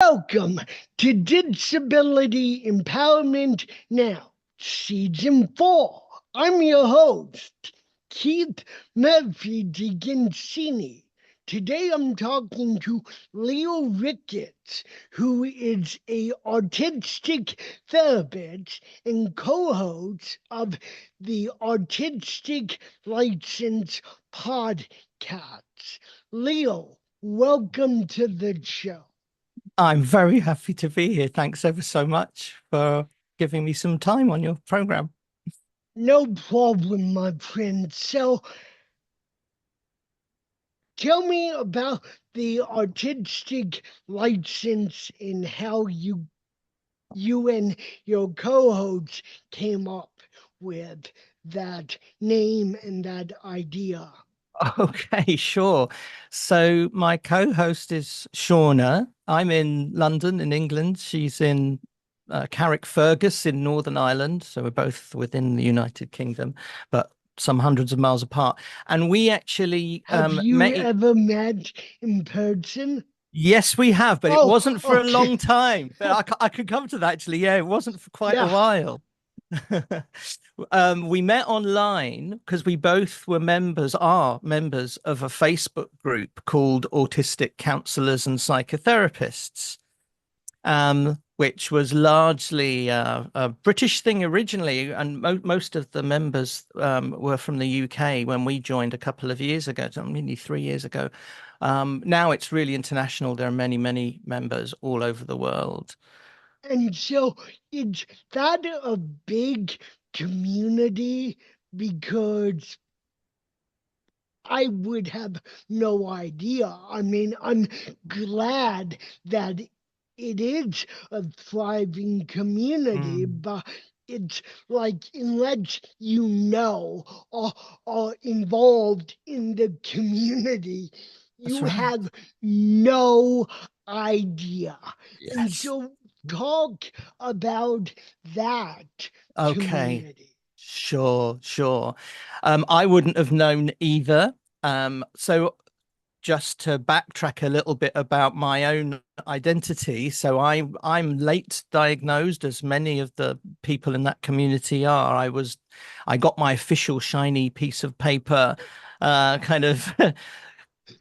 Welcome to Disability Empowerment Now, Season 4. I'm your host, Keith Murphy DiGincini. Today I'm talking to Leo Ricketts, who is a autistic therapist and co-host of the Autistic License podcast. Leo, welcome to the show. I'm very happy to be here. Thanks ever so much for giving me some time on your program. No problem, my friend. So, tell me about the autistic license and how you and your co-host came up with that name and that idea. Okay, sure. So my co-host is Shauna. I'm in London, in England. She's in Carrickfergus in Northern Ireland. So we're both within the United Kingdom, but some hundreds of miles apart. And we actually Have you met. ever met in person? Yes, we have, but it Oh, wasn't for a okay. long time. But I could come to that actually. Yeah, it wasn't for quite a Yeah. while. We met online because we both are members of a Facebook group called Autistic Counselors and Psychotherapists, which was largely a British thing originally, and most of the members were from the UK when we joined a couple of years ago, nearly 3 years ago. Now it's really international. There are many, many members all over the world. And so is that a big community? Because I would have no idea. I mean, I'm glad that it is a thriving community, Mm, but it's like unless you know or are involved in the community, that's you right. have no idea. And Yes. so talk about that Okay. community. Sure, sure. I wouldn't have known either. So just to backtrack a little bit about my own identity. So I'm late diagnosed, as many of the people in that community are. I got my official shiny piece of paper, kind of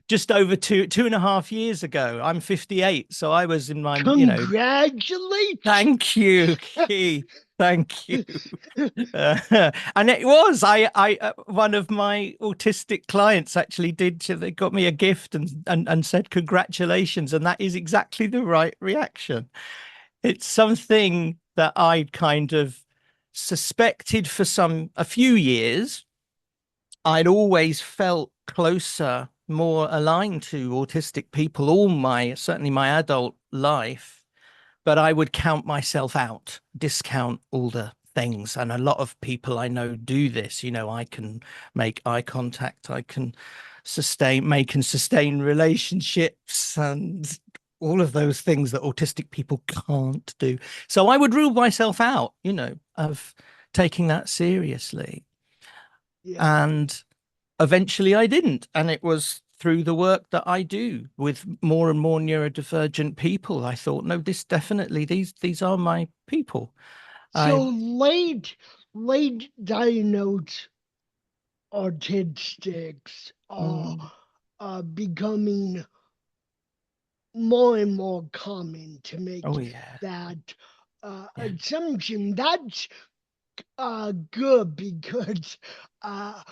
just over two and a half years ago. I'm 58, so I was in my, Congratulations. thank you, Keith. Thank you. And it was one of my autistic clients actually they got me a gift and said congratulations, and that is exactly the right reaction. It's something that I'd kind of suspected for a few years. I'd always felt closer, more aligned to autistic people certainly my adult life, but I would count myself out, discount all the things. And a lot of people I know do this. I can make eye contact, I can make and sustain relationships and all of those things that autistic people can't do. So I would rule myself out, of taking that seriously. Yeah. And eventually I didn't. And it was through the work that I do with more and more neurodivergent people. I thought, no, these are my people. So I late diagnosed autistics are mm, becoming more and more common to oh make yeah. that Yeah. assumption. That's good because uh,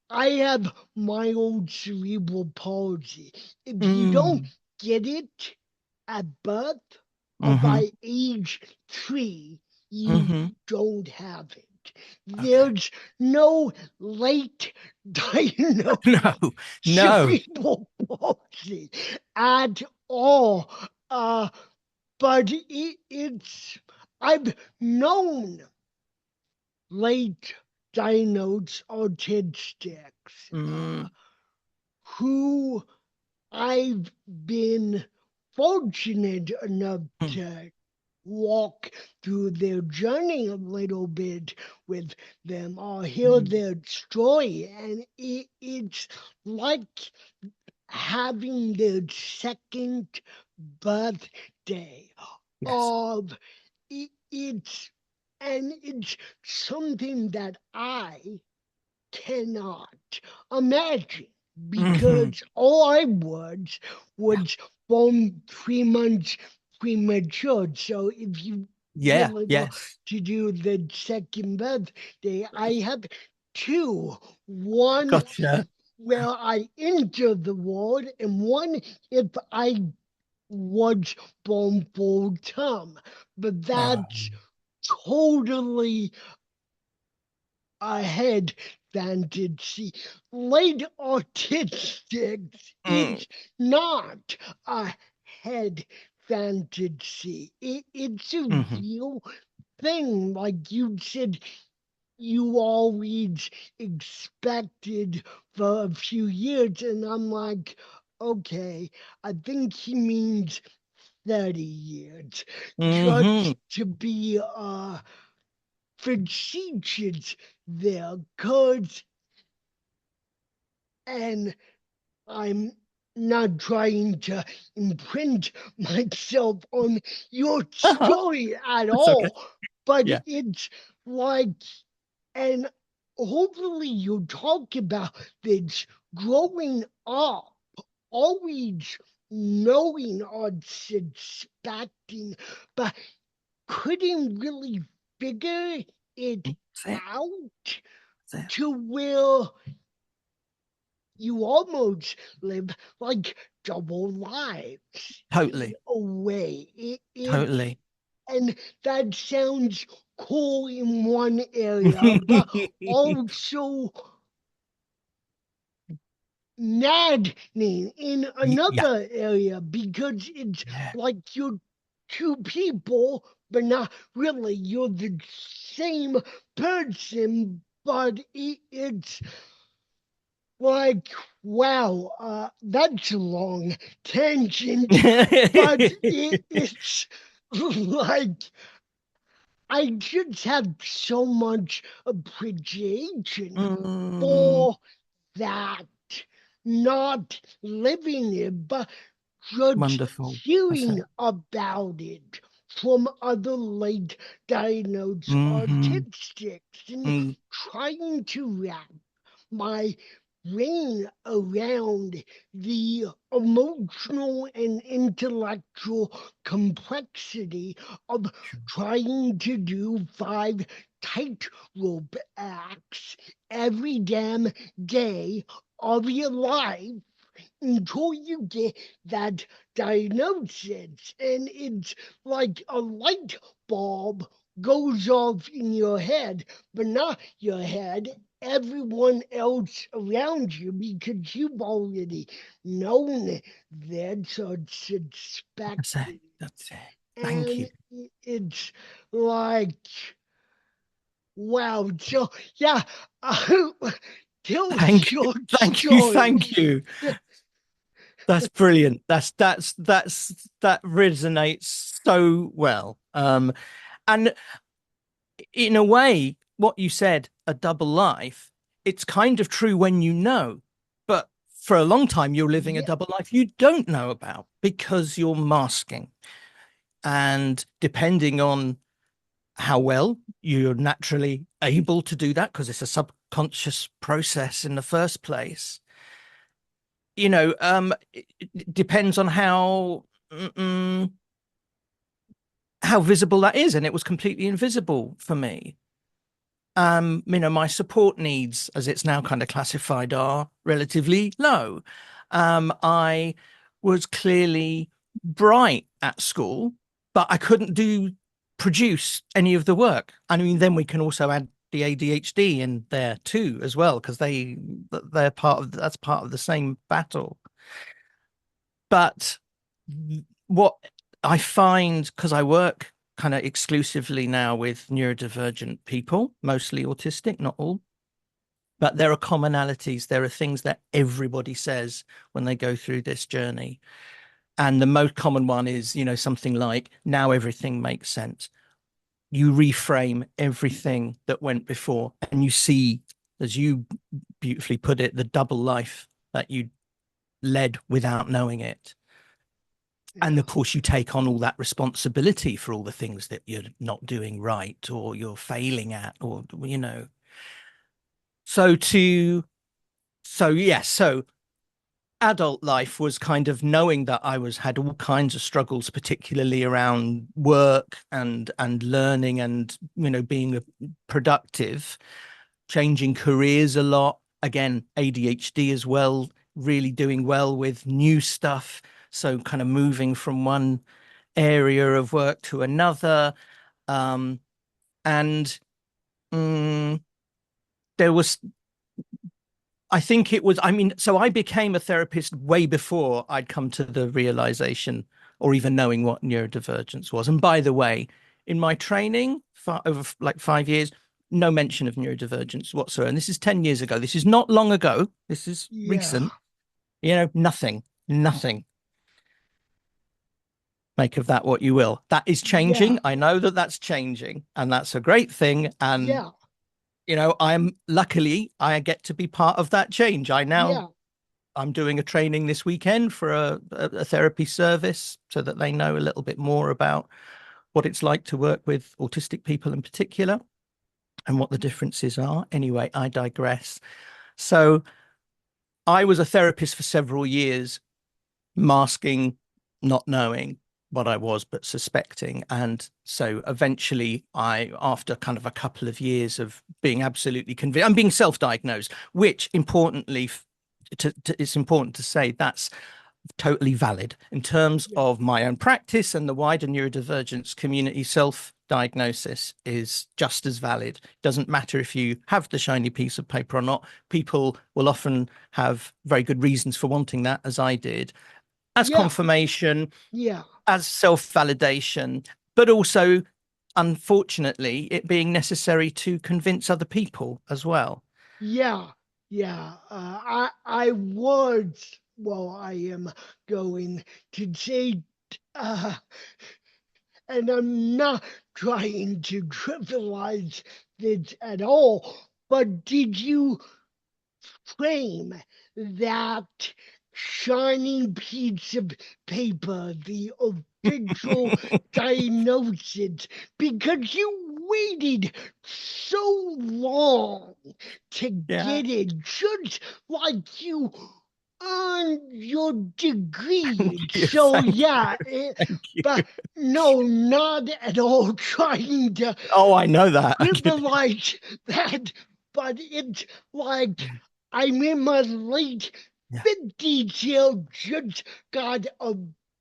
I have mild cerebral palsy. If you don't Mm, get it at birth or mm-hmm, by age 3, you mm-hmm. don't have it. Okay. There's no late diagnosed No, no. cerebral palsy at all. But I've known late diagnosed autistics Mm, who I've been fortunate enough mm, to walk through their journey a little bit with them or hear mm, their story. And it's like having their second birth day Yes. of it's and it's something that I cannot imagine Hmm. because all I was born 3 months premature. So if you Yeah. really want Yes. to do the second birthday, I have two. One Gotcha. where I enter the world, and one if I was born full term. But that's totally ahead fantasy. Late autistic Mm, is not a head fantasy. It's a hmm. real thing. Like you said, you always expected for a few years, and I'm like, okay, I think he means 30 years. Hmm. Just to be facetious there, because, and I'm not trying to imprint myself on your story at It's okay. all, but Yeah. it's like, and hopefully you talk about this growing up, always knowing or suspecting, but couldn't really figure it That's it. out That's it. to where you almost live like double lives in Totally. a way. It's Totally. and that sounds cool in one area, but also maddening in Yeah. another area because it's Yeah. like you're two people, but not really. You're the same person, but it's like, wow, that's a long tangent, but it's like I just have so much appreciation Mm, for that, not living it, but just wonderful. That's hearing it. about it from other late diagnosed Hmm. autistics and Mm, trying to wrap my brain around the emotional and intellectual complexity of sure. trying to do 5 tightrope acts every damn day of your life until you get that diagnosis. And it's like a light bulb goes off in your head, but not your head, everyone else around you, because you've already known that or That's it. suspected. That's it. Thank And you. it's like, wow. So, yeah, tell Thank you. your Thank you. story. Thank you. That's brilliant. That resonates so well. And in a way, what you said, a double life, it's kind of true when you know, but for a long time you're living a Yeah, double life you don't know about because you're masking. And depending on how well you're naturally able to do that, because it's a subconscious process in the first place, it depends on how visible that is. And it was completely invisible for me. My support needs, as it's now kind of classified, are relatively low. I was clearly bright at school, but I couldn't produce any of the work. I mean, then we can also add the ADHD in there too, as well, because they're that's part of the same battle. But what I find, because I work kind of exclusively now with neurodivergent people, mostly autistic, not all, but there are commonalities. There are things that everybody says when they go through this journey. And the most common one is, something like, now everything makes sense. You reframe everything that went before, and you see, as you beautifully put it, the double life that you led without knowing it. And yeah, of course, you take on all that responsibility for all the things that you're not doing right or you're failing at, or, you know. So to, so yes, so adult life was kind of knowing that I was had all kinds of struggles, particularly around work and learning and, you know, being productive, changing careers a lot. Again, ADHD as well, really doing well with new stuff. So kind of moving from one area of work to another. Um, and mm, there was, I think it was, I mean, so I became a therapist way before I'd come to the realization or even knowing what neurodivergence was. And by the way, in my training for over like 5 years, no mention of neurodivergence whatsoever. And this is 10 years ago. This is not long ago. This is yeah, recent. You know, nothing, nothing. Make of that what you will. That is yeah, changing. I know that that's changing, and that's a great thing. And yeah, you know, I'm luckily I get to be part of that change. yeah, I'm doing a training this weekend for a therapy service so that they know a little bit more about what it's like to work with autistic people in particular and what the differences are. Anyway, I digress. So I was a therapist for several years, masking, not knowing what I was, but suspecting. And so eventually after kind of a couple of years of being absolutely convinced, I'm being self-diagnosed, which importantly, it's important to say that's totally valid in terms yeah, of my own practice, and the wider neurodivergence community. Self-diagnosis is just as valid. Doesn't matter if you have the shiny piece of paper or not. People will often have very good reasons for wanting that, as I did, as yeah, confirmation, yeah, as self-validation, but also, unfortunately, it being necessary to convince other people as well. yeah, yeah. I was, well, I am going to say, uh, and I'm not trying to trivialize this at all, but did you frame that shining piece of paper, the official diagnosis, because you waited so long to Yeah. get it, just like you earned your degree. Thank you. So, Thank you. yeah, Thank you. but no, not at all trying to Oh, I know that. I could. trivialize that, but it's like I'm in my late Yeah. 50s here, just got a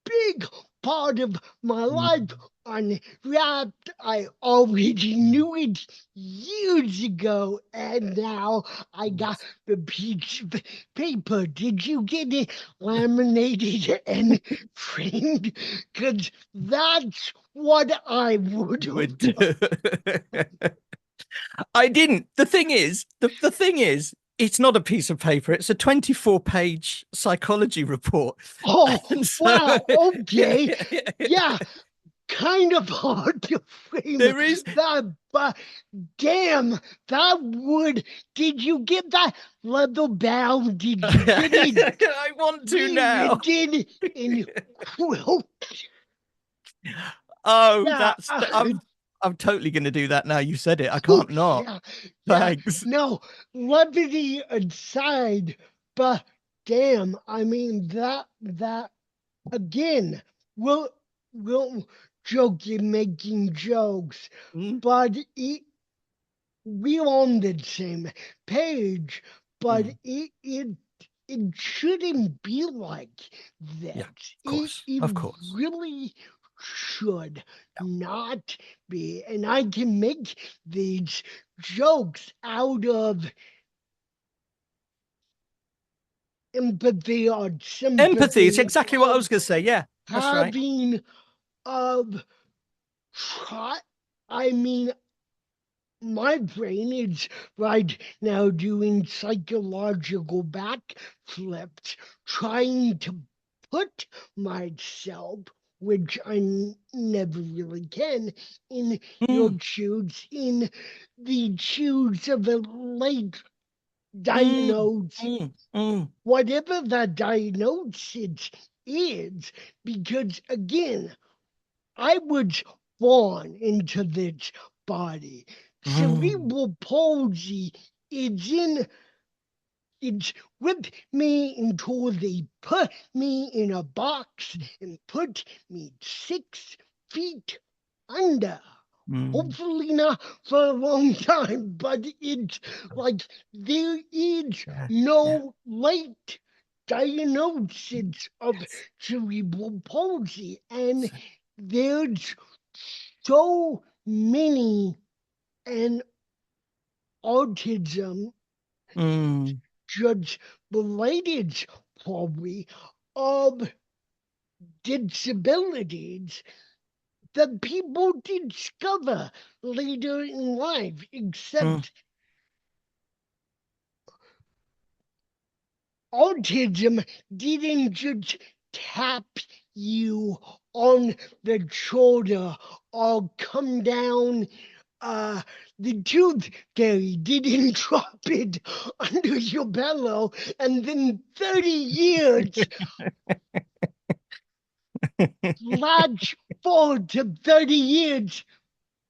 big part of my life Mm. unwrapped. I already knew it years ago, and now I got the piece of paper. Did you get it laminated and framed? Because that's what I would You have would do. done. I didn't. The thing is, it's not a piece of paper. It's a 24-page psychology report. Oh, And so wow. Okay. Yeah, kind of hard to frame there is. that, but damn, that would. Did you get that leather bound? Did you get it I want to now. rewritten in quilt? Oh, Yeah, I'm totally going to do that now. You said it. I can't not. yeah, yeah. Thanks. No, levity aside, but damn, I mean that again, we'll we'll joking, making jokes, Mm, but we're on the same page. But mm. it shouldn't be like Yeah, that. of It course, it of course. really should not be. And I can make these jokes out of empathy or Empathy. It's sympathy exactly what I of was going to say. Yeah, that's right. having of try. I mean, my brain is right now doing psychological backflips, trying to put myself, which never really can, in your Mm, shoes, in the shoes of a late mm, diagnosed, mm, mm. whatever that diagnosis is, because again, I was born into this body. Mm, Cerebral palsy is in it's with me until they put me in a box and put me 6 feet under. mm, Hopefully not for a long time, but it's like there is yeah, yeah, no late diagnosis of yes. cerebral palsy, and So, there's so many and autism mm, just related probably of disabilities that people discover later in life, mm, except autism didn't just tap you on the shoulder or come down uh, the tooth fairy didn't drop it under your pillow, and then 30 years, flash forward to 30 years,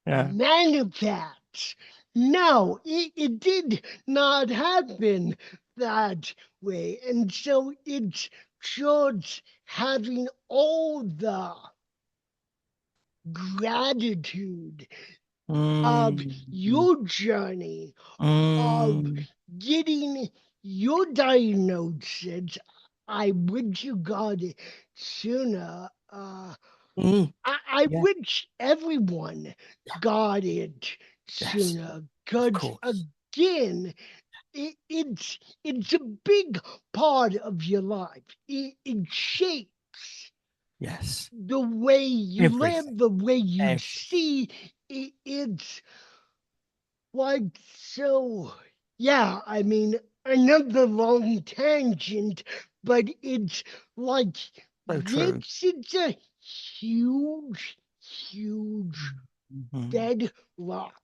yeah. manifest. No, it did not happen that way. And so it's just having all the gratitude of Mm, your journey, of mm, getting your diagnosis. I wish you got it sooner. mm, I yeah, wish everyone yeah, got it yes, sooner, of because course. again, it's a big part of your life. It shapes Yes. the way you Everything. live, the way you Everything. see. It's like so. Yeah, I mean, another long tangent, but it's like So true. this is a huge, huge Mm-hmm. bedrock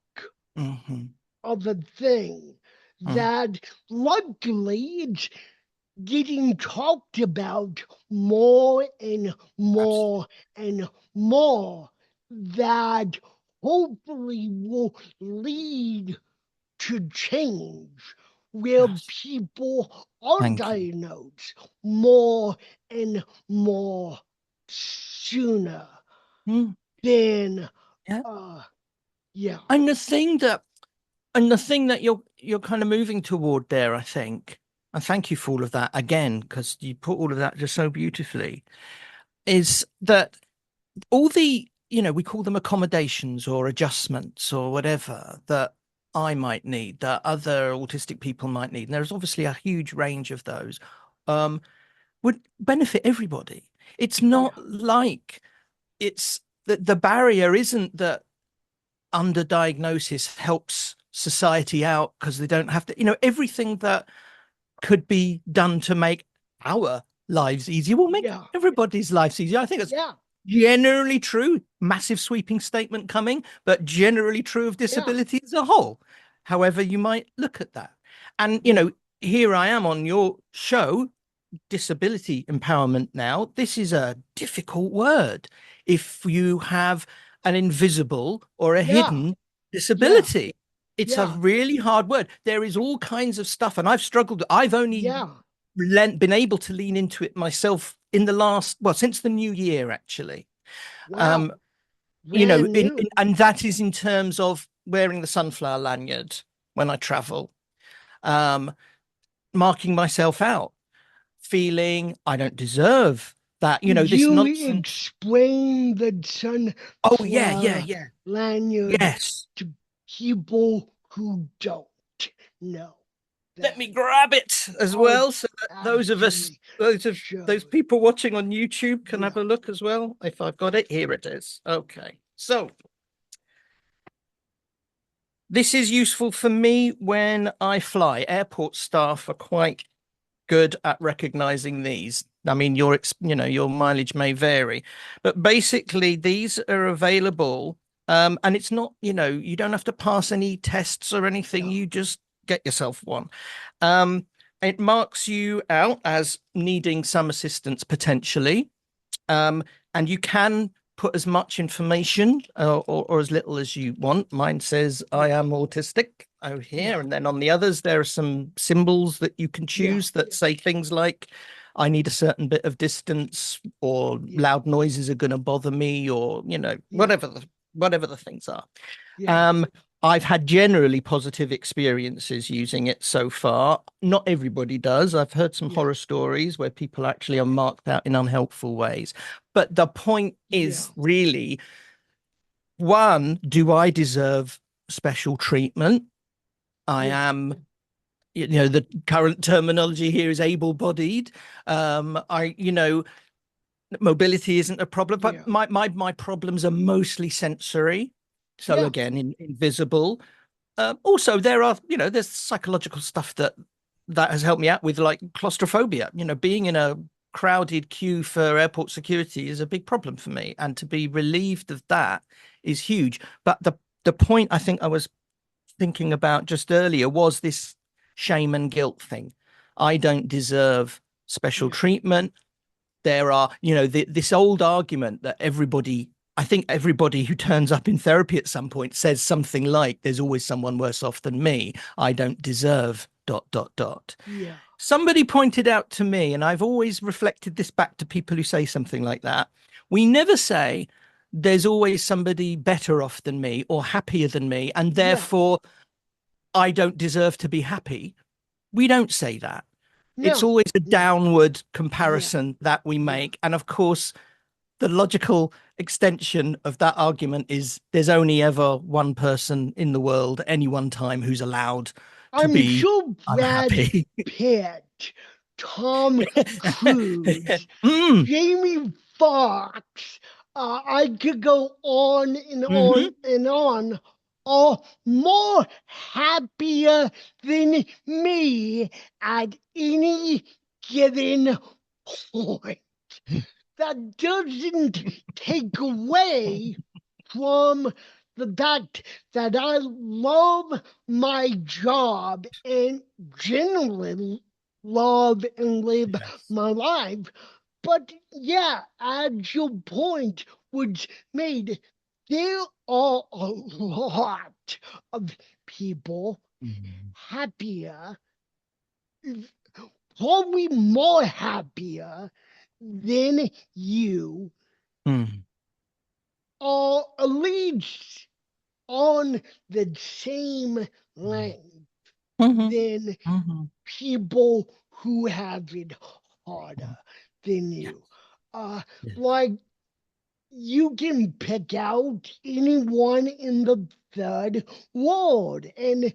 Mm-hmm. of a thing Mm, that luckily it's getting talked about more and absolutely. more and more, that hopefully will lead to change where Yes. people are Thank you. diagnosed more and more sooner Mm, than yeah. uh yeah. And the thing that you're kind of moving toward there, I think, and thank you for all of that again, because you put all of that just so beautifully, is that all the, we call them accommodations or adjustments or whatever that I might need, that other autistic people might need, and there's obviously a huge range of those, um, would benefit everybody. It's Yeah. not like it's that the barrier isn't that underdiagnosis helps society out because they don't have to, everything that could be done to make our lives easier will make Yeah. everybody's lives easier. I think it's Yeah. generally true. Massive sweeping statement coming, but generally true of Yeah. disability as a whole. However, you might look at that. And, Yeah. here I am on your show, disability empowerment now. This is a difficult word. If you have an invisible or a Yeah. hidden Yeah. disability, it's a Yeah. really hard word. There is all kinds of stuff, and I've struggled. I've only Yeah. been able to lean into it myself in the last, well, since the new year, actually. Wow. Um, Brand new. and that is in terms of wearing the sunflower lanyard when I travel, um, marking myself out, feeling I don't deserve that, Could this you nonsense. explain the Oh, yeah, yeah, sunflower yeah. lanyard Yes. to people who don't know Let me that? grab it as Oh, well so that those of us, absolutely. those Show it. people watching on YouTube can have Yeah. a look as well. If I've got it, here it is. Okay. So this is useful for me when I fly. Airport staff are quite good at recognizing these. I mean, your mileage may vary, but basically these are available. And it's not, you don't have to pass any tests or anything. No. You just get yourself one. Um, it marks you out as needing some assistance potentially. And you can put as much information or as little as you want. Mine says I am autistic over here. Yeah. And then on the others, there are some symbols that you can Yeah. choose that say things like, I need a certain bit of distance, or Yeah. loud noises are going to bother me, or, Yeah. whatever the things are. Yeah. Um, I've had generally positive experiences using it so far. Not everybody does. I've heard some Yeah. horror stories where people actually are marked out in unhelpful ways. But the point Yeah. is really, one, do I deserve special treatment? I Yeah. am, the current terminology here is able-bodied. Mobility isn't a problem, but Yeah. my problems are mostly sensory. So Yeah. again, invisible. Also, there's psychological stuff that has helped me out with, like claustrophobia. Being in a crowded queue for airport security is a big problem for me, and to be relieved of that is huge. But the point I think I was thinking about just earlier was this shame and guilt thing. I don't deserve special Yeah. treatment. There are, this old argument that I think everybody who turns up in therapy at some point says something like, there's always someone worse off than me. I don't deserve ... Yeah. Somebody pointed out to me, and I've always reflected this back to people who say something like that. We never say there's always somebody better off than me or happier than me, and Yeah. therefore I don't deserve to be happy. We don't say that. It's No. always a No. downward Yeah. comparison that we Yeah. make. And of course, the logical extension of that argument is there's only ever one person in the world at any one time who's allowed to I'm be sure Brad unhappy. Pitt, Tom Cruise, Mm, Jamie Foxx, I could go on and hmm on and on, are more happier than me at any given point. That doesn't take away from the fact that I love my job and generally love and live Yes. my life. But yeah, as your point was made, there are a lot of people Mm, happier, probably more happier than you, mm, or at least on the same length mhm, than mhm. people who have it harder than Yes, you. Uh, yes. like you can pick out anyone in the third world, and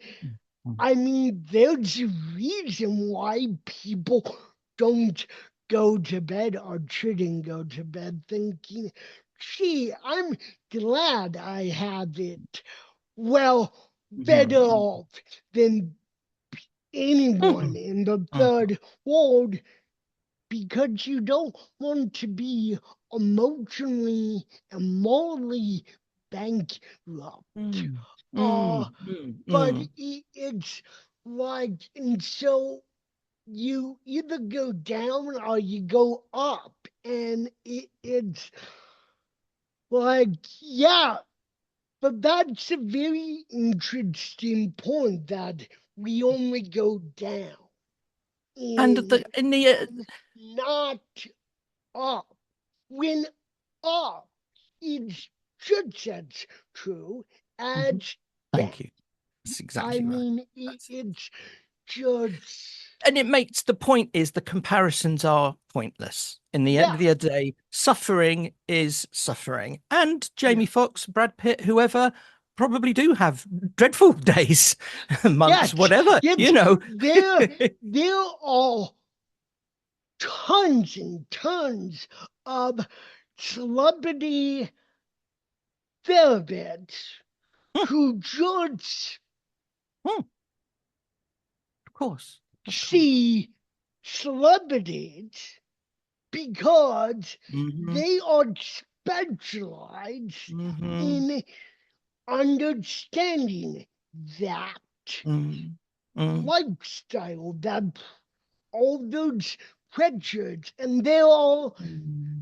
Mm, I mean, there's a reason why people don't go to bed or shouldn't go to bed thinking, gee, I'm glad I have it well better mhm, off than anyone mhm, in the mhm, third world because you don't want to be emotionally and morally bankrupt. mm, Uh, mm, mm, but mm. it's like, and so you either go down or you go up, and it's like, yeah, but that's a very interesting point that we only go down And in in the and not up. When up is just as true Mhm. as down. Thank you. That's I exactly right. mean, That's it's just, And it makes the point is the comparisons are pointless. In the end yeah, of the day, suffering is suffering. And yeah. Jamie Foxx, Brad Pitt, whoever probably do have dreadful days, months, Yes, whatever, it's there are tons and tons of celebrity therapists Hmm, who just hmm, of course, of course. see celebrities because Hmm. they are specialized Hmm. in understanding that Mm, mm, lifestyle, that all those pressures, and they're all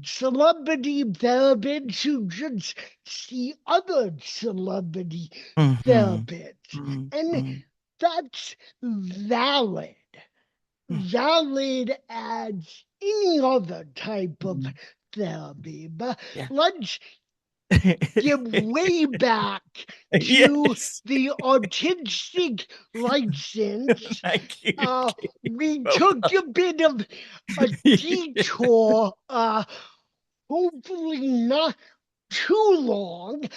celebrity therapists who just see other celebrity Mhm. therapists. Mm, And mm, that's valid, mm, valid as any other type of mm. therapy. But Yeah. let's get way back to Yes. the autistic license. Thank you. We Well took done. a bit of a detour, hopefully not too long. We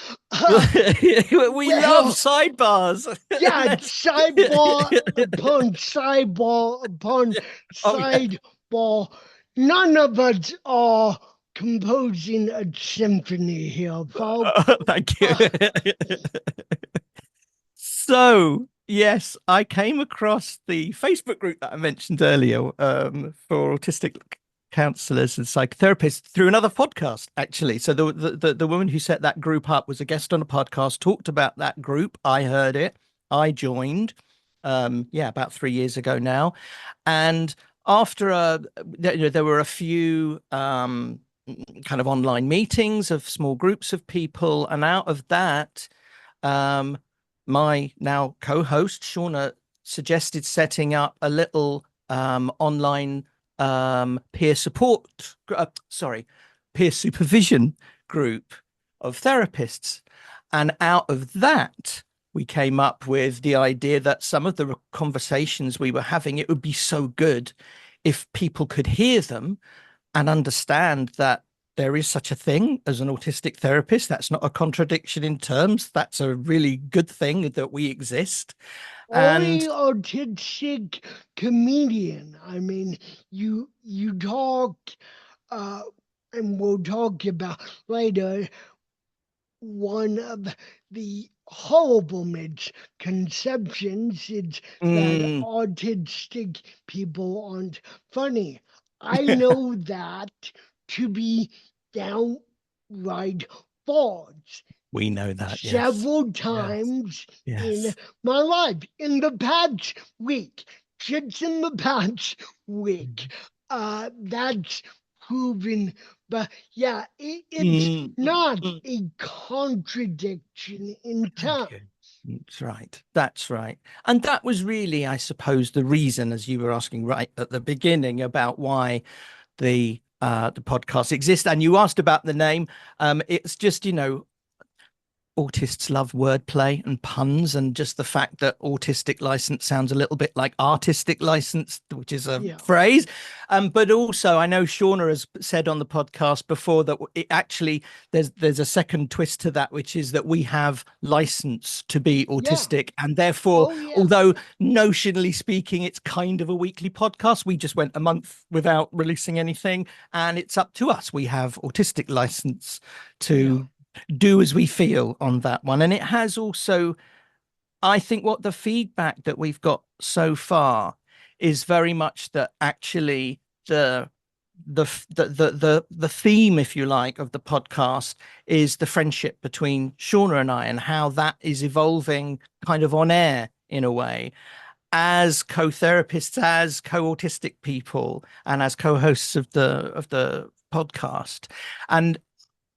love Well, sidebars. yeah, Let's sidebar upon sidebar upon Oh yeah. sidebar. None of us are composing a symphony here, folks. Thank you. Uh, So, yes, I came across the Facebook group that I mentioned earlier for autistic counselors and psychotherapists through another podcast, actually. So the woman who set that group up was a guest on a podcast, talked about that group. I heard it. I joined, yeah, about 3 years ago now. And after there were a few kind of online meetings of small groups of people, and out of that, um, my now co-host Shauna suggested setting up a little online peer support, peer supervision group of therapists, and out of that we came up with the idea that some of the conversations we were having, it would be so good if people could hear them and understand that there is such a thing as an autistic therapist. That's not a contradiction in terms. That's a really good thing that we exist. or a And autistic comedian. I mean, you talk, uh, and we'll talk about later, one of the horrible misconceptions is that mm, autistic people aren't funny. I know that to be downright false we know that. Yes. several Yes. times in Yes. my life. In the past week, just in the past week, that's proven. But yeah, it's Mm, mm, not mm. a contradiction in Thank time. you. That's right. That's right. And that was really, I suppose, the reason, as you were asking right at the beginning, about why the podcast exists. And you asked about the name. It's just, autists love wordplay and puns, and just the fact that autistic license sounds a little bit like artistic license, which is a Yeah, phrase. But also, I know Shauna has said on the podcast before that it actually there's a second twist to that, which is that we have license to be yeah, autistic, and therefore, oh yeah, although notionally speaking, it's kind of a weekly podcast, we just went a month without releasing anything, and it's up to us. We have autistic license yeah, to do as we feel on that one. And it has also, I think, what the feedback that we've got so far is very much that actually the theme, if you like, of the podcast is the friendship between Shauna and I, and how that is evolving kind of on air in a way, as co-therapists, as co-autistic people, and as co-hosts of the podcast. And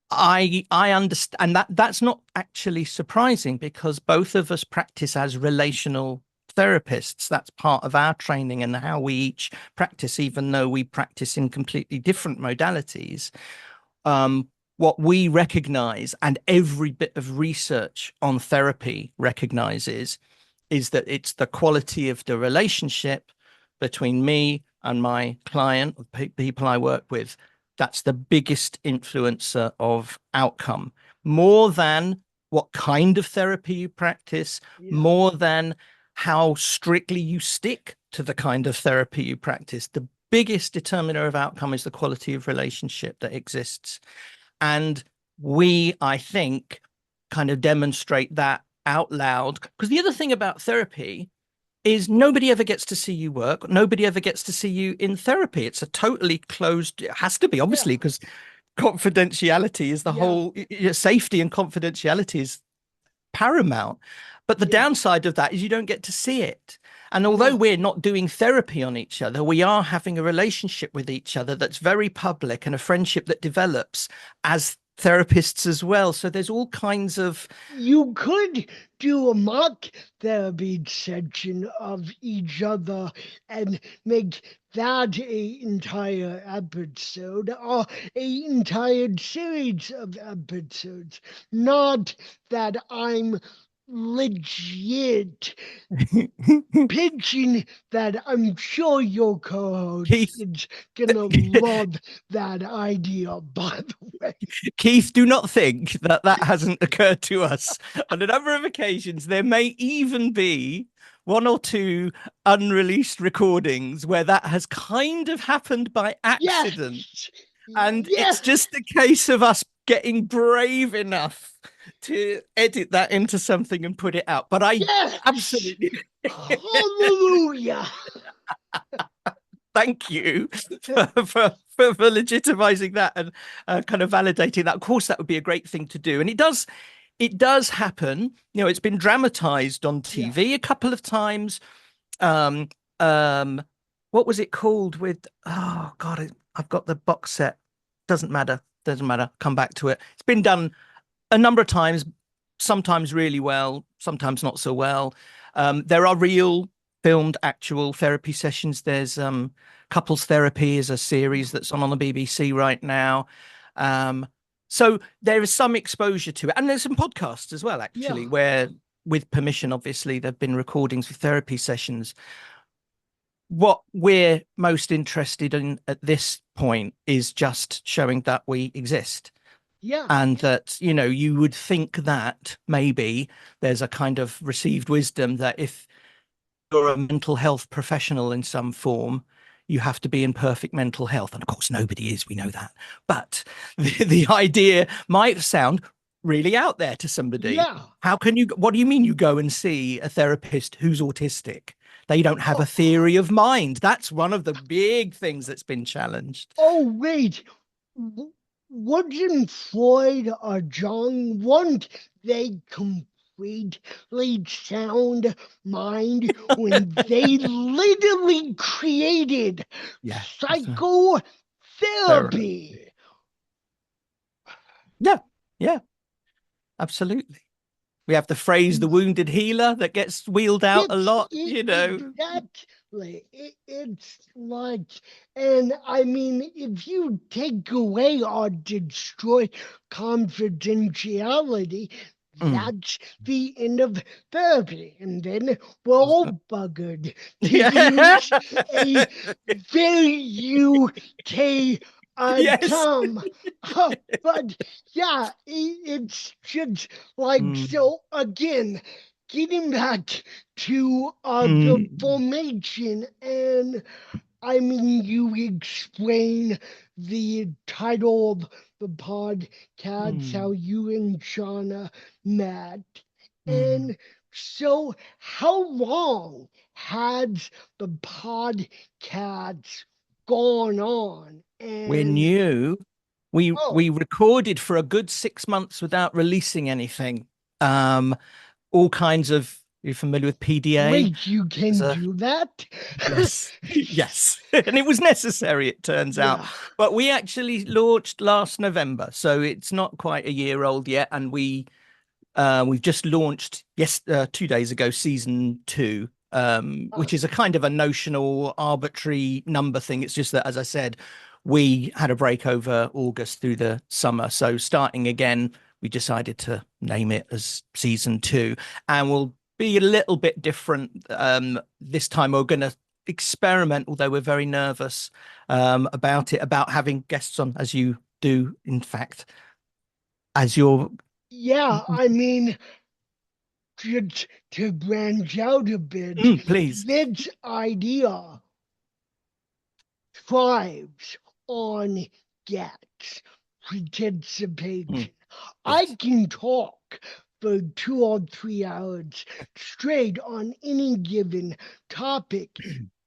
I understand, and that's not actually surprising, because both of us practice as relational therapists. That's part of our training and how we each practice, even though we practice in completely different modalities. What we recognize, and every bit of research on therapy recognizes, is that it's the quality of the relationship between me and my client, people I work with, that's the biggest influencer of outcome, more than what kind of therapy you practice, yeah. more than how strictly you stick to the kind of therapy you practice. The biggest determiner of outcome is the quality of relationship that exists. And we, I think, kind of demonstrate that out loud. Because the other thing about therapy is nobody ever gets to see you work. Nobody ever gets to see you in therapy. It's a totally closed, it has to be, Yeah, obviously, because confidentiality is the yeah, whole, safety and confidentiality is paramount. But the Yeah. downside of that is you don't get to see it. And although No. we're not doing therapy on each other, we are having a relationship with each other that's very public and a friendship that develops as therapists as well. So there's all kinds of You could do a mock therapy section of each other and make that a entire episode or a entire series of episodes. Not that I'm legit pitching that. I'm sure your co-host Keith. is gonna love that idea, by the way. Keith, do not think that that hasn't occurred to us on a number of occasions. There may even be one or two unreleased recordings where that has kind of happened by accident. Yes. And Yes. it's just a case of us getting brave enough to edit that into something and put it out. But I Yes. absolutely Hallelujah. thank you for legitimizing that and kind of validating that. Of course, that would be a great thing to do. And it does happen. You know, it's been dramatized on TV a couple of times. Um, what was it called with, oh God, I've got the box set. Doesn't matter. Come back to it. It's been done a number of times, sometimes really well, sometimes not so well. There are real filmed actual therapy sessions. There's couples therapy is a series that's on the BBC right now. So there is some exposure to it. And there's some podcasts as well, actually, Yeah. where with permission, obviously, there've been recordings of therapy sessions. What we're most interested in at this point is just showing that we exist. Yeah. And that, you know, you would think that maybe there's a kind of received wisdom that if you're a mental health professional in some form, you have to be in perfect mental health. And of course, nobody is, we know that. But the idea might sound really out there to somebody. Yeah. What do you mean you go and see a therapist who's autistic? They don't have a Oh. theory of mind. That's one of the big things that's been challenged. Oh, wait. Wasn't Freud or Jung, weren't they completely sound mind when they literally created Yeah. psychotherapy? Yeah, absolutely. We have the phrase the wounded healer that gets wheeled out a lot, you know. Exactly. It's like, and I mean, if you take away or destroy confidentiality, that's the end of therapy. And then we're all buggered, to Yeah. use a very UK Yes. term. But yeah, it's just like, so again, getting back to the formation, and I mean, you explain the title of the podcast, how you and Shauna met. And so, how long has the podcast gone on? We're And new. We oh, we recorded for a good 6 months without releasing anything. All kinds of, you're familiar with PDA? wait, you There's can a do that? Yes, yes. And it was necessary, it turns out. Yeah. But we actually launched last November, so it's not quite a year old yet. And we've just launched 2 days ago, season 2, which is a kind of a notional, arbitrary number thing. It's just that, as I said, we had a break over August through the summer. So starting again, we decided to name it as season 2, and we'll be a little bit different. This time we're going to experiment, although we're very nervous about it, about having guests on, as you do, in fact, as your Yeah, I mean, just to branch out a bit, please. this idea thrives on guests, participation. I Yes. can talk for 2 or 3 hours straight on any given topic.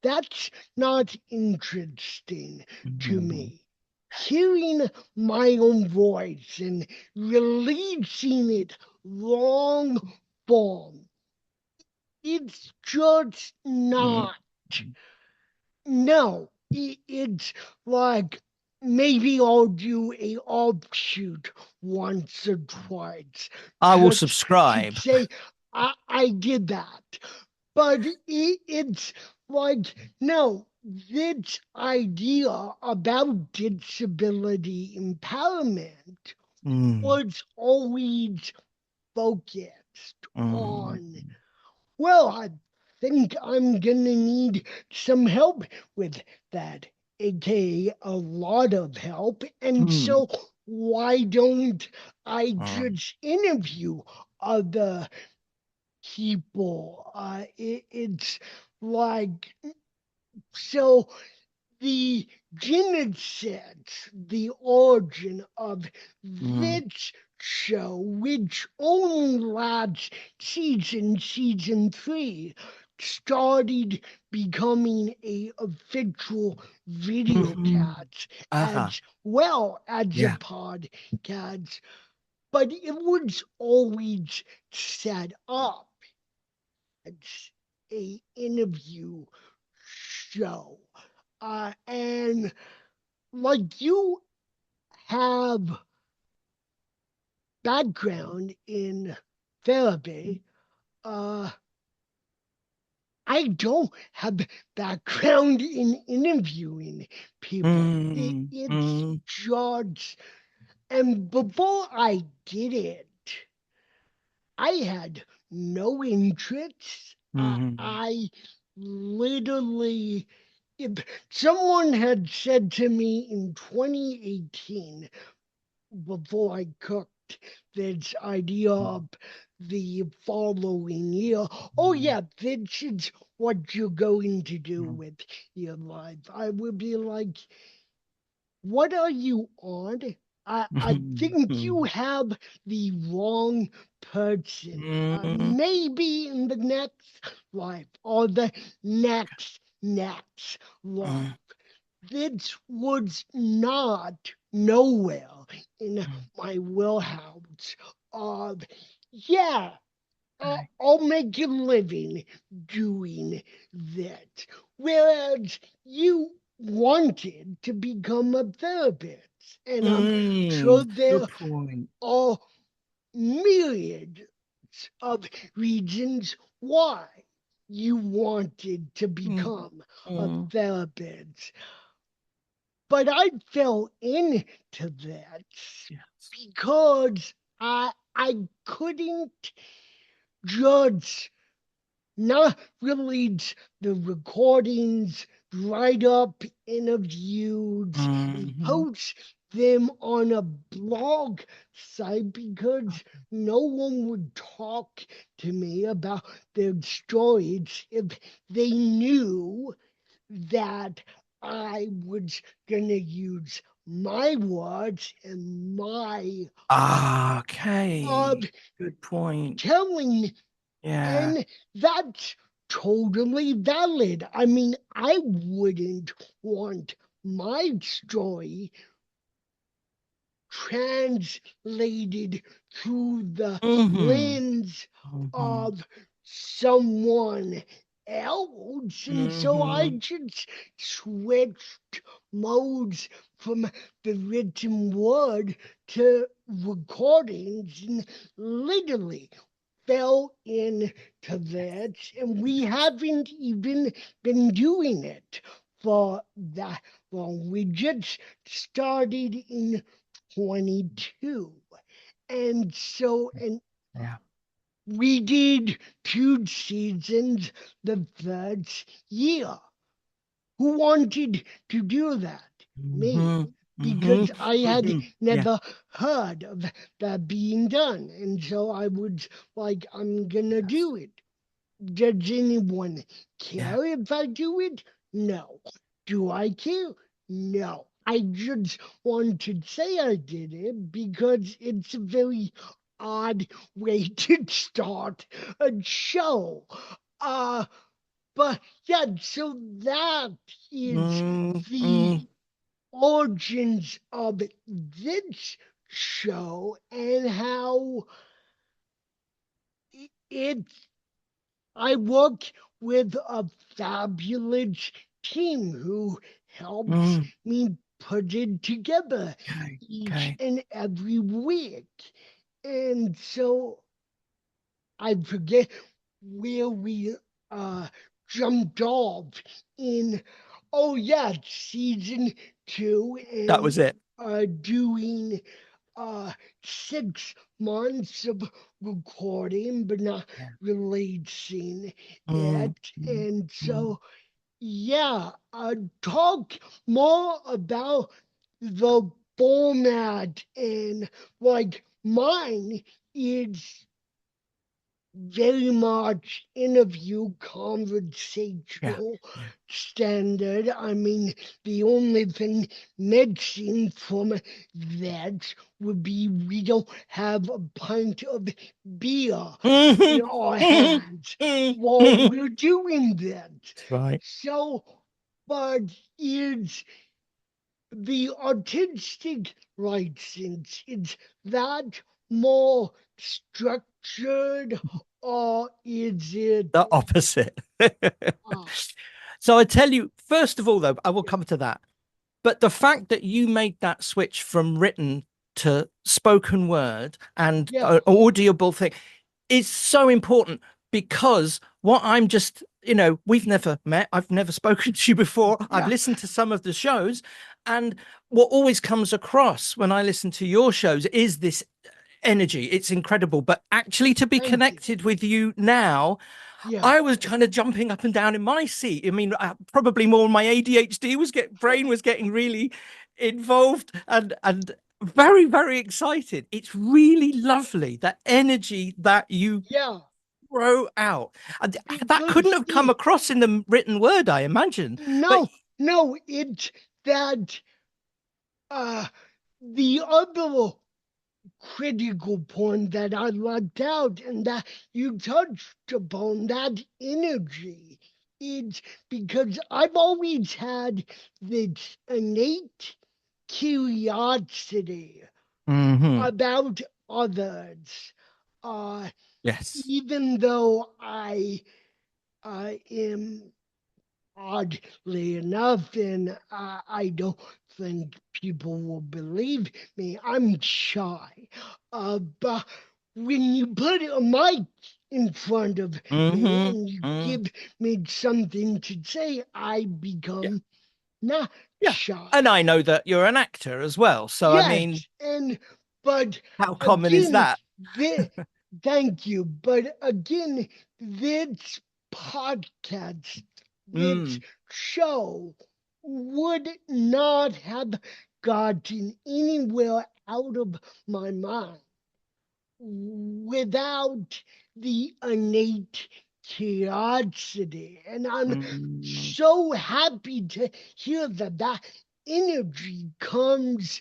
That's not interesting to me. Hearing my own voice and releasing it long form. It's just Mm. not. No, it's like maybe I'll do a offshoot once or twice I will just to subscribe. say I did that. But it's like, no, this idea about disability empowerment Mm. was always focused Mm. on, well, I think I'm gonna need some help with that, aka a lot of help. And Mm. so, why don't I Mm. just interview other people? It's like, so the genesis, the origin of Mm. this show, which only last season 3, started becoming a official video Mhm. cast Uh-huh. as well as a Yeah. podcast, but it was always set up as a interview show. And like you have background in therapy, uh, I don't have background in interviewing people. Mm. It's Mm. just, and before I did it, I had no interest. Mhm. I literally, if someone had said to me in 2018, before I cooked this idea up the following year, oh Mm. yeah, this is what you're going to do Mm. with your life. I would be like, what are you on? I Mhm. think you Mm. have the wrong person. Mm. Maybe in the next life or the next life. Mm. This was not nowhere in my wheelhouse of, yeah, Okay. I'll make a living doing that. Whereas you wanted to become a therapist. And I'm sure there Good point. are myriads of reasons why you wanted to Mm. become a Mm. therapist. But I fell into that Yes. because I couldn't judge, not release the recordings, write up interviews, and Mhm. post them on a blog site because no one would talk to me about their stories if they knew that I was gonna use my words and my Ah, of okay. Good point. telling, Yeah. and that's totally valid. I mean, I wouldn't want my story translated through the Mhm. lens Mhm. of someone else. And so I Mhm. just switched modes from the written word to recordings and literally fell into that. And we haven't even been doing it for that long. We just started in 22. And so, and Yeah. we did 2 seasons the first year. Who wanted to do that? Me. Mhm. Because Mhm. I had Mhm. Yeah. never heard of that being done. And so I was like, I'm gonna Yes. do it. Does anyone Yeah. care if I do it? No. Do I care? No. I just want to say I did it because it's a very odd way to start a show. Uh, but yeah, so that is Mm. the Mm. origins of this show and how it's I work with a fabulous team who helps Mm. me put it together Okay. each Okay. and every week. And so I forget where we uh, jumped off in, oh yeah, season 2, That and was it. doing uh, 6 months of recording, but not Yeah. releasing Mm, it. mm, And mm. so, yeah, talk more about the format and like mine is very much interview Yeah. conversational Yeah. standard. I mean, the only thing missing from that would be we don't have a pint of beer in Mhm, our mhm, hands mhm, while mhm. we're doing that. That's right. So, but is the autistic license, is that more structured or is it The opposite. uh, So I tell you, first of all, though, I will yeah, come to that. But the fact that you made that switch from written to spoken word and yeah, an audible thing is so important because what I'm just, we've never met. I've never spoken to you before. I've yeah, listened to some of the shows. And what always comes across when I listen to your shows is this energy. It's incredible. But actually, to be thank you. connected with you now, Yeah, I was kind of jumping up and down in my seat. I mean, probably more my ADHD brain was getting really involved and very, very excited. It's really lovely, that energy that you yeah, throw out. And that couldn't because have come across in the written word, I imagine. But no, it's that uh, the other critical point that I left out and that you touched upon, that energy. It's because I've always had this innate curiosity Mhm. about others. Uh, Yes. Even though I am oddly enough, and I don't think people will believe me, I'm shy. But when you put a mic in front of me Hmm. and you Mm. give me something to say, I Yeah. become not Yeah. And shy. I know that you're an actor as well. So, I Yes, mean, and but how common is again, that? the, thank you. But again, this podcast, this Mm. show would not have gotten anywhere out of my mind without the innate curiosity. And I'm Mm. so happy to hear that that energy comes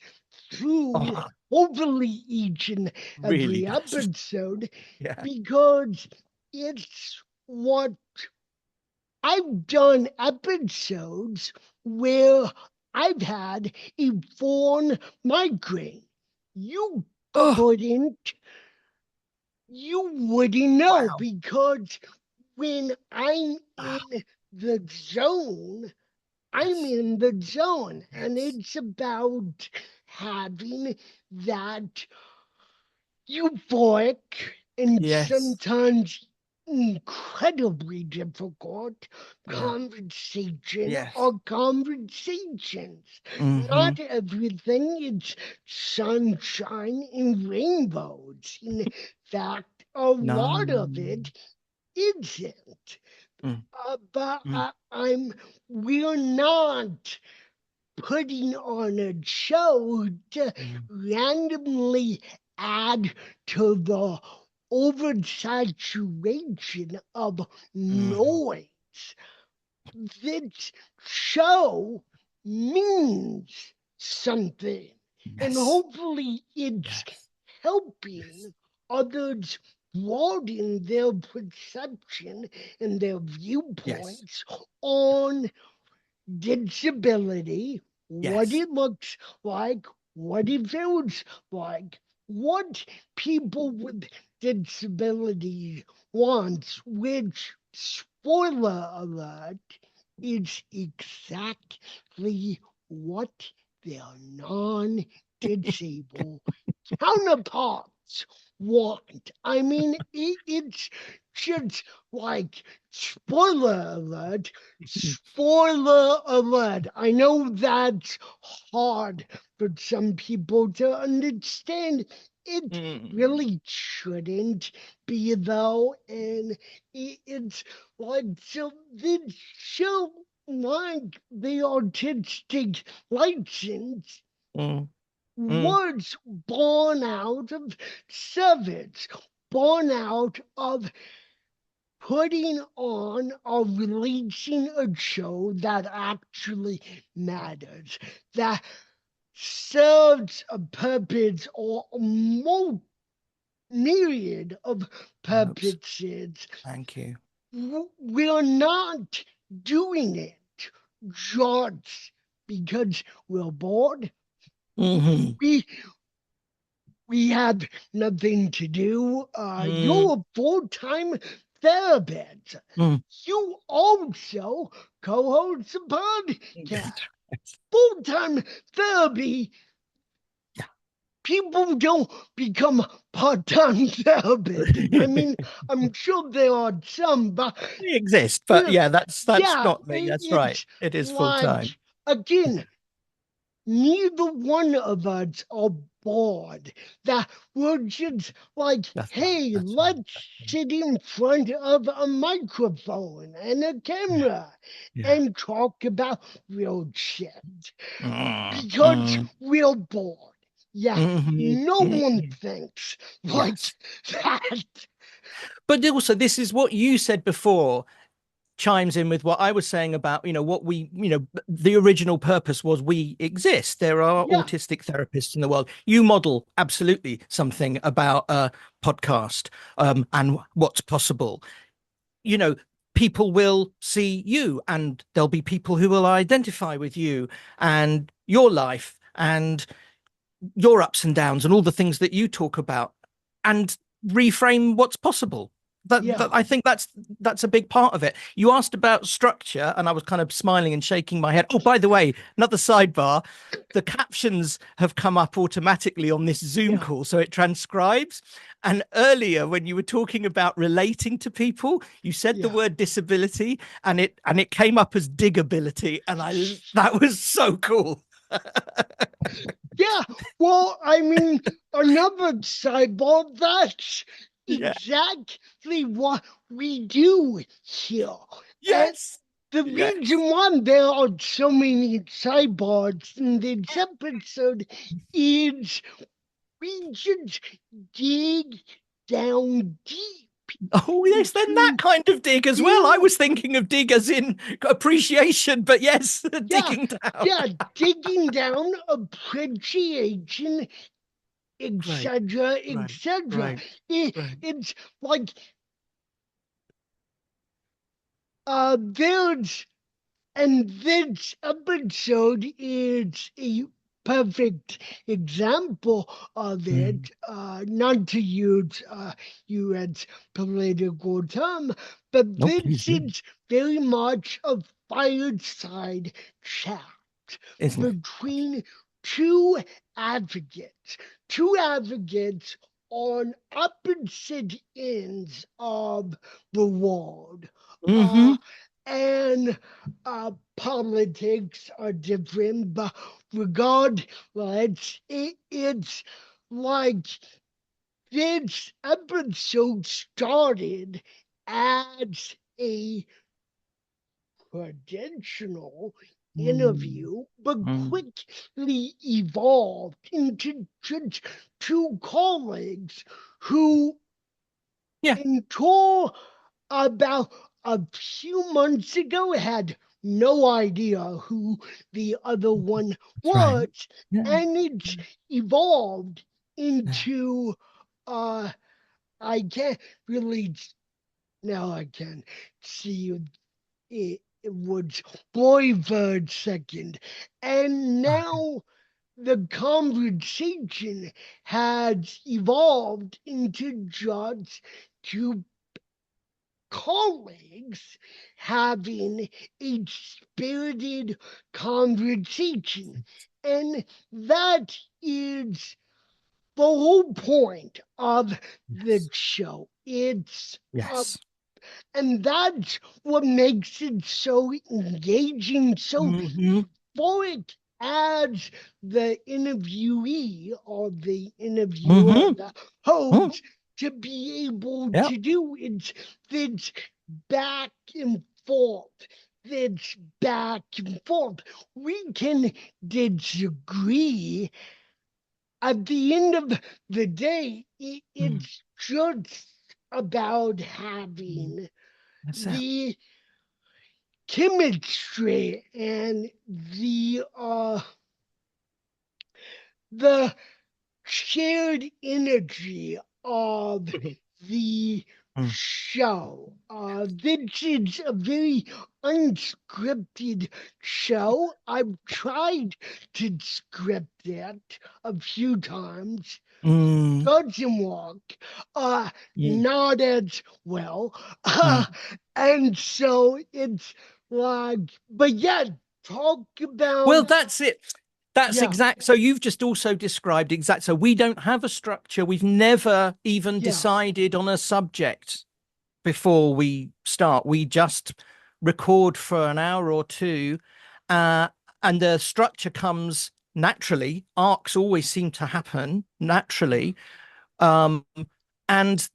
through, Oh, hopefully, each and really every does. episode, Yeah. because it's what I've done episodes where I've had a foreign migraine. You Oh, couldn't you wouldn't know wow. because when I'm in Ah, the zone, I'm yes. in the zone. And Yes. it's about having that euphoric and Yes. sometimes incredibly difficult Yeah. conversation Yes. or conversations. Hmm. Not everything is sunshine and rainbows. In fact, a No. lot of it isn't. Mm, But mm, we're not putting on a show to mm, randomly add to the oversaturation of mhm. noise. This show means something, and Yes. hopefully it's Yes. helping Yes. others broaden their perception and their Yes. viewpoints on disability, what Yes. it looks like, what it feels like, what people with disabilities wants, which, spoiler alert, is exactly what their non-disabled counterparts want. I mean, it's just like spoiler alert. I know that's hard for some people to understand. It Mm. really shouldn't be though, and it's like so this show like the autistic license Mm. Mm. was born out of service, born out of putting on or releasing a show that actually matters, that serves a purpose or a myriad of I hope so. purposes. Thank you. We're not doing it just because we're bored. Hmm. We we have nothing to do. Mm. You're a full-time therapist. Mm. You also co-host a podcast. That's Full-time therapy. right. People don't become part-time therapists. I Yeah. mean, I'm sure there are some, but They exist, but yeah, yeah, that's yeah, not me. That's right. it's It is full time. like again, neither one of us are bored. That we're just like, That's right. hey, That's right. let's sit in front of a microphone and a Yeah. camera Yeah. and talk about real shit Mm. because Mm. we're bored. Yeah, Mhm. no one Mhm. thinks like Yes. that. But also, this is what you said before chimes in with what I was saying about, what we, the original purpose was we exist. There are Yeah, autistic therapists in the world. You model absolutely something about a podcast and what's possible. You know, people will see you and there'll be people who will identify with you and your life and your ups and downs and all the things that you talk about and reframe what's possible. That yeah, I think that's a big part of it. You asked about structure, and I was kind of smiling and shaking my head. Oh, by the way, another sidebar: the captions have come up automatically on this Zoom yeah, call, so it transcribes. And earlier, when you were talking about relating to people, you said the yeah. word disability, and it came up as digability, and I that was so cool. Yeah, well, I mean, another sidebar, that's Yeah. exactly what we do here. And Yes. the reason Yes. why there are so many sidebars in this episode is we just dig down deep Oh, yes, then that into, kind of dig as well. I to, was thinking of dig as in appreciation, but yes, yeah, digging down. yeah, digging down appreciation, Right, etc., right, etc. right, right. It's like there's and this episode is a perfect example of Mm. it. Not to use U.S. political term, but No, please this do. is very much a fireside chat Isn't it? between two advocates, two advocates on opposite ends of the world. Uh, Mm-hmm. and politics are different, but regardless, it's like this episode started as a traditional Mm. interview, but Mm. quickly evolved into just two colleagues who, Yeah, until about a few months ago, had no idea who the other one that's right. was, Yeah, and it's evolved yeah. into I can't really now I can see it was Boyverd second, and Okay. now the conversation has evolved into just two colleagues having a spirited conversation. And that is the whole point of the Yes. show. It's Yes. and that's what makes it so engaging, so Hmm. euphoric as the interviewee or the interviewer, Hmm. the Oh, host, to be able yeah. to do. It's this back and forth. This back and forth. We can disagree. At the end of the day, Mm. it's just about Mm. having That's it. the chemistry and the shared energy of the Mm. show. This is a very unscripted show. I've tried to script it a few times. Mm. Doesn't work. Yeah. Not as well. Mm. And so it's like, but yeah, talk Well, about, that's it. That's yeah, exact. So you've just also described exact. So we don't have a structure. We've never even yeah. decided on a subject before we start. We just record for an hour or two, uh, and the structure comes naturally. Arcs always seem to happen naturally. Um, and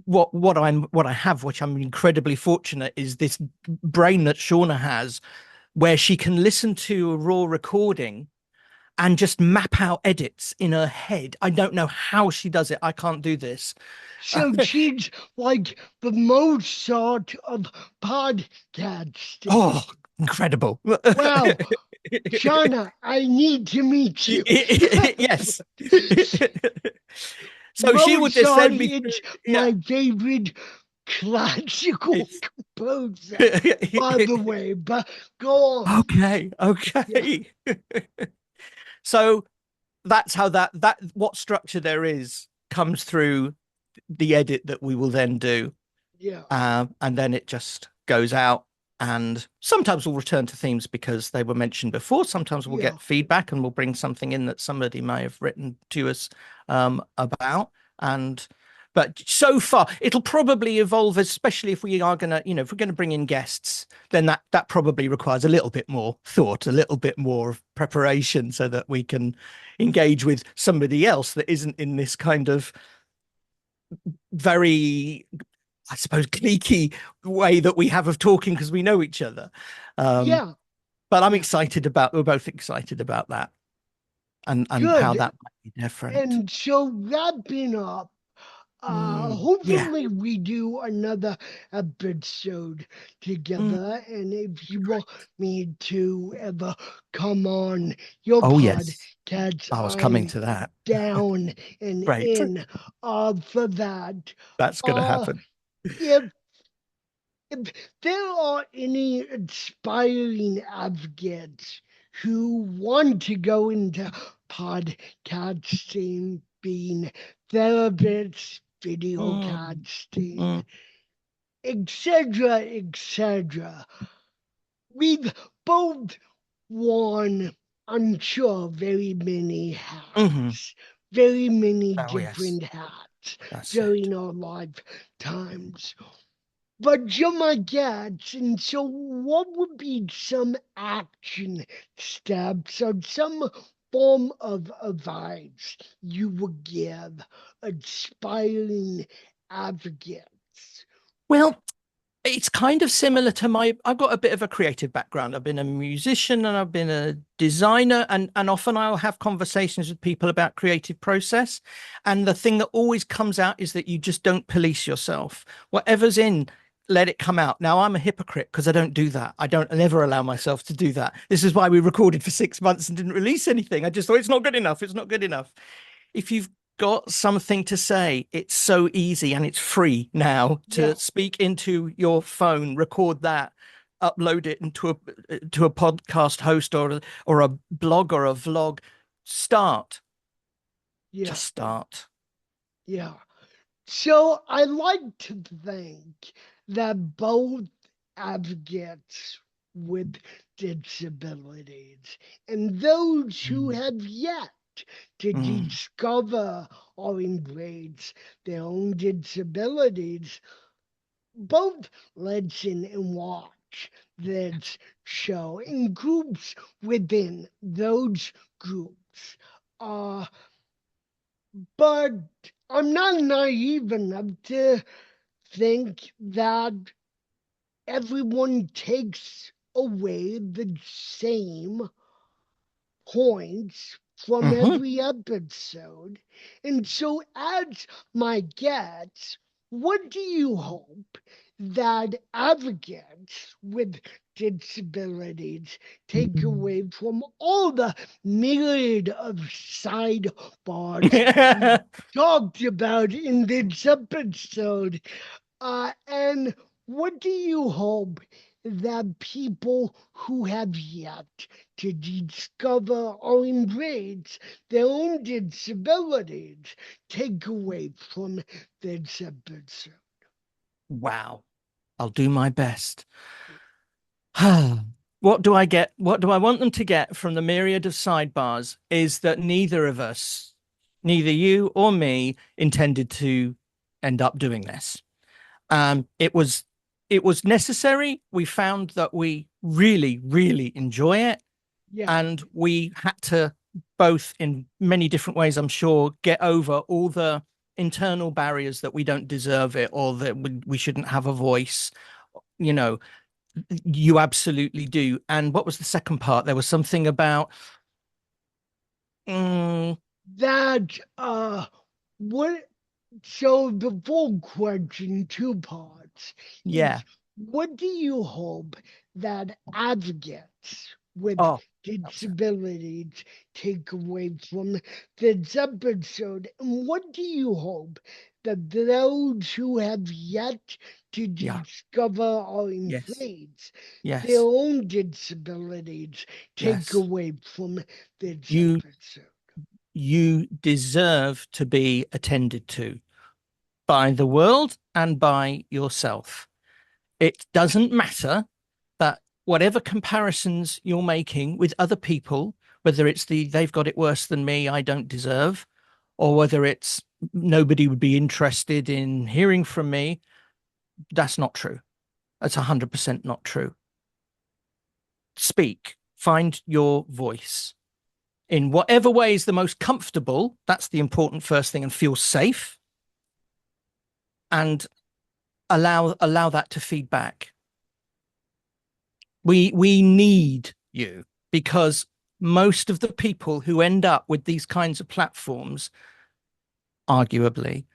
what I have, which I'm incredibly fortunate, is this brain that Shauna has, where she can listen to a raw recording and just map out edits in her head. I don't know how she does it. I can't do this. So she's like the Mozart of podcasting. Oh, incredible. Wow, Shauna, I need to meet you. Yes. So she would just Mozart send me is through. Yeah. my favorite classical composer, by the way, but go on. Okay. Yeah, Okay. So that's how that what structure there is comes through the edit that we will then do. yeah, And then it just goes out. And sometimes we'll return to themes because they were mentioned before. Sometimes we'll yeah, get feedback and we'll bring something in that somebody may have written to us about. And but so far, it'll probably evolve, especially if we are gonna, if we're gonna bring in guests, then that probably requires a little bit more thought, a little bit more of preparation, so that we can engage with somebody else that isn't in this kind of very, I suppose, cliquey way that we have of talking because we know each other. Um, yeah. but I'm Yeah, excited about, we're both excited about that, and how good. that might be different. And so wrapping up, Yeah. hopefully we do another episode Mm. together. And if you want me to ever come on your Oh, yes. podcast, I was coming I'm to that. down and Great. in for that. That's going to Uh, happen. if if there are any aspiring advocates who want to go into podcasting, being therapists, video Mm. casting, Mm. etc., we've both worn, I'm sure, very many Hmm. hats, very many Oh, yes. different hats That's it. during our lifetimes. But you're my guest, and so what would be some action steps or some form of advice you would give aspiring advocates? Well, it's kind of similar to I've got a bit of a creative background. I've been a musician and I've been a designer, and often I'll have conversations with people about creative process. And the thing that always comes out is that you just don't police yourself. Whatever's in, let it come out. Now I'm a hypocrite because I don't do that. I don't never allow myself to do that. This is why we recorded for 6 months and didn't release anything. I just thought it's not good enough. It's not good enough. If you've got something to say, it's so easy and it's free now to Yeah, speak into your phone, record that, upload it into a podcast host or a blog or a vlog. Start. Yeah. Just start. Yeah. So I like to think that both advocates with disabilities and those who Mm. have yet to Mm. discover or embrace their own disabilities both listen and watch this show in groups within those groups. Uh, but I'm not naive enough to think that everyone takes away the same points from Mhm. every episode. And so, as my guest, what do you hope that advocates with disabilities take away from all the myriad of sidebars we talked about in this episode? And what do you hope that people who have yet to discover or embrace their own disabilities take away from this episode? Wow. I'll do my best. What do I get? What do I want them to get from the myriad of sidebars is that neither of us, neither you or me, intended to end up doing this. It was necessary. We found that we really, really enjoy it, Yeah, and we had to both, in many different ways, I'm sure, get over all the internal barriers that we don't deserve it or that we shouldn't have a voice. You know, you absolutely do. And what was the second part? There was something about mm, that what so the full question, two parts, yeah. is what do you hope that advocates with Oh, that was it. disabilities take away from this episode? And what do you hope that those who have yet to Yeah. discover or Yes. embrace their Yes. own disabilities take Yes. away from this You episode? you deserve to be attended to by the world and by yourself. It doesn't matter that whatever comparisons you're making with other people, whether it's they've got it worse than me, I don't deserve, or whether it's nobody would be interested in hearing from me, that's not true. That's 100% not true. Speak, find your voice in whatever way is the most comfortable. That's the important first thing, and feel safe and allow that to feed back. We need you because most of the people who end up with these kinds of platforms, arguably,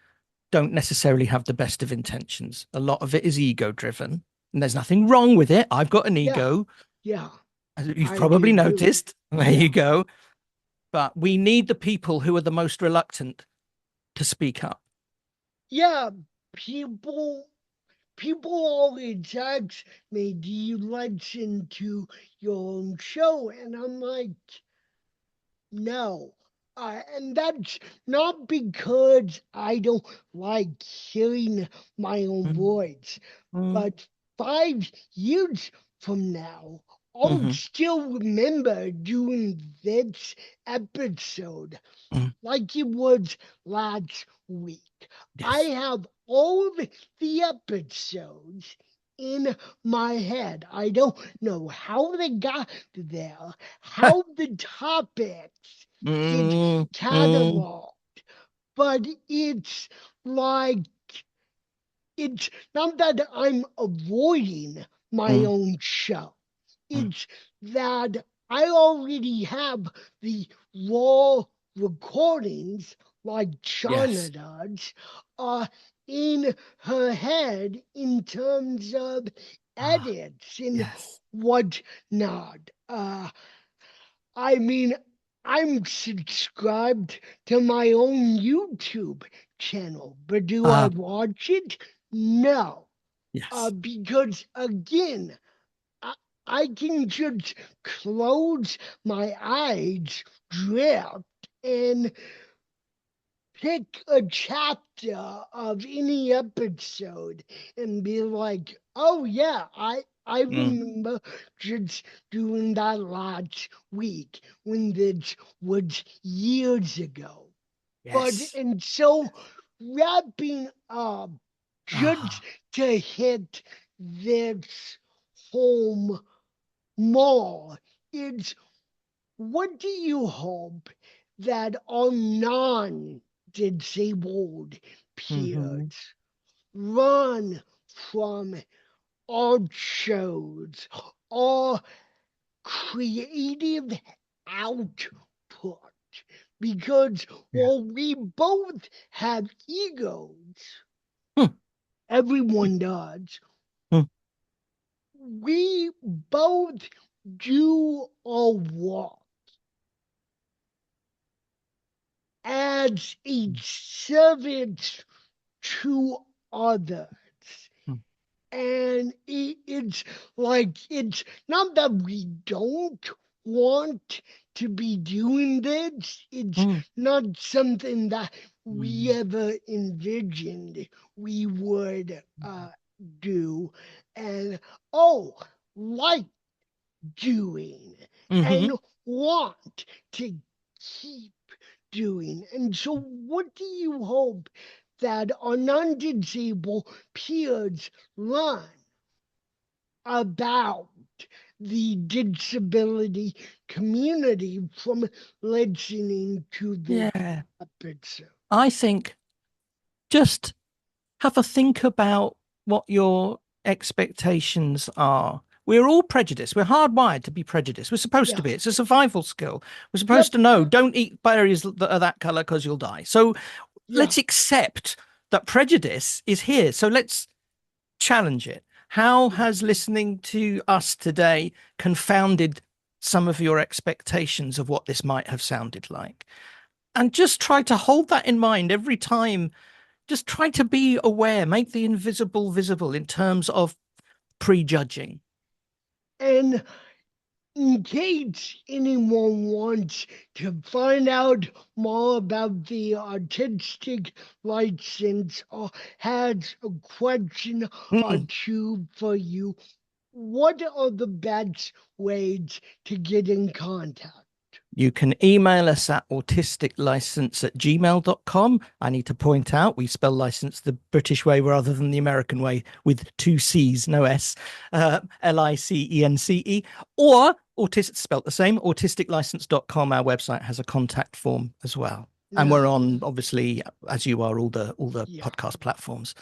don't necessarily have the best of intentions. A lot of it is ego driven, and there's nothing wrong with it. I've got an Yeah, ego, yeah, as you've I do probably too. noticed. There you Yeah. go. But we need the people who are the most reluctant to speak up. Yeah, people people always ask me, do you listen to your own show? And I'm like, no. And that's not because I don't like hearing my own Mm, voice, mm, but 5 years from now, I'll mhm, still remember doing this episode mm. like it was last week. I Yes. have all of the episodes in my head. I don't know how they got there, how the topics get Mm, mm, cataloged, but it's like it's not that I'm avoiding my mm, own show. mm. It's that I already have the raw recordings like China Yes. does in her head in terms of Ah, edits and yes. whatnot. I mean, I'm subscribed to my own YouTube channel, but do I Ah, watch it? No. yes. Because again, I can just close my eyes, drift, and pick a chapter of any episode and be like, oh yeah, I Mm. remember just doing that last week when this was years ago. But Yes. and so wrapping up just Ah. to hit this home more is what do you hope that our non disabled Mm-hmm. peers learn from our shows, our creative output? Because Yeah. while we both have egos, Hmm. everyone does, Hmm. we both do our work as a service to others. Hmm. And it's like, it's not that we don't want to be doing this, it's Hmm. not something that we Hmm. ever envisioned we would do. And oh, like doing and Mm-hmm. want to keep doing. And so, what do you hope that our non disabled peers learn about the disability community from listening to this Yeah. episode? I think just have a think about what your expectations are. We're all prejudiced. We're hardwired to be prejudiced. We're supposed to Yeah. be. It's a survival skill. We're supposed Yep. to know don't eat berries that are that color because you'll die. So Yeah. let's accept that prejudice is here. So let's challenge it. How Yeah. has listening to us today confounded some of your expectations of what this might have sounded like? And just try to hold that in mind every time. Just try to be aware, make the invisible visible in terms of prejudging. And in case anyone wants to find out more about the autistic license or has a question or Mm. two for you, what are the best ways to get in contact? You can email us at autisticlicense@gmail.com. I need to point out we spell license the British way rather than the American way with two C's, no S, LICENCE, or autistic spelt the same, autisticlicense.com. Our website has a contact form as well. And Yeah, we're on, obviously, as you are, all the yeah. podcast platforms.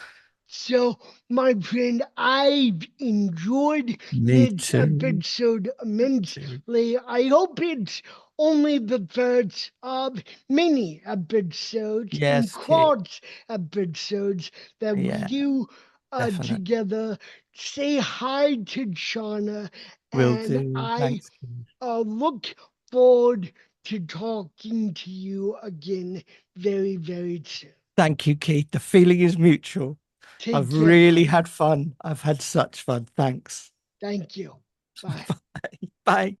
So, my friend, I've enjoyed Me this too. episode Too. immensely. I hope it's only the first of many episodes and Yes, Kate. cross episodes that we Yeah, do definitely. together. Say hi to Shauna, Will and do. I Thanks, Kate. look forward to talking to you again very, very soon. Thank you, Keith. The feeling is mutual. Take I've care, really buddy. had fun. I've had such fun. Thanks. Thank you. Bye. Bye. Bye.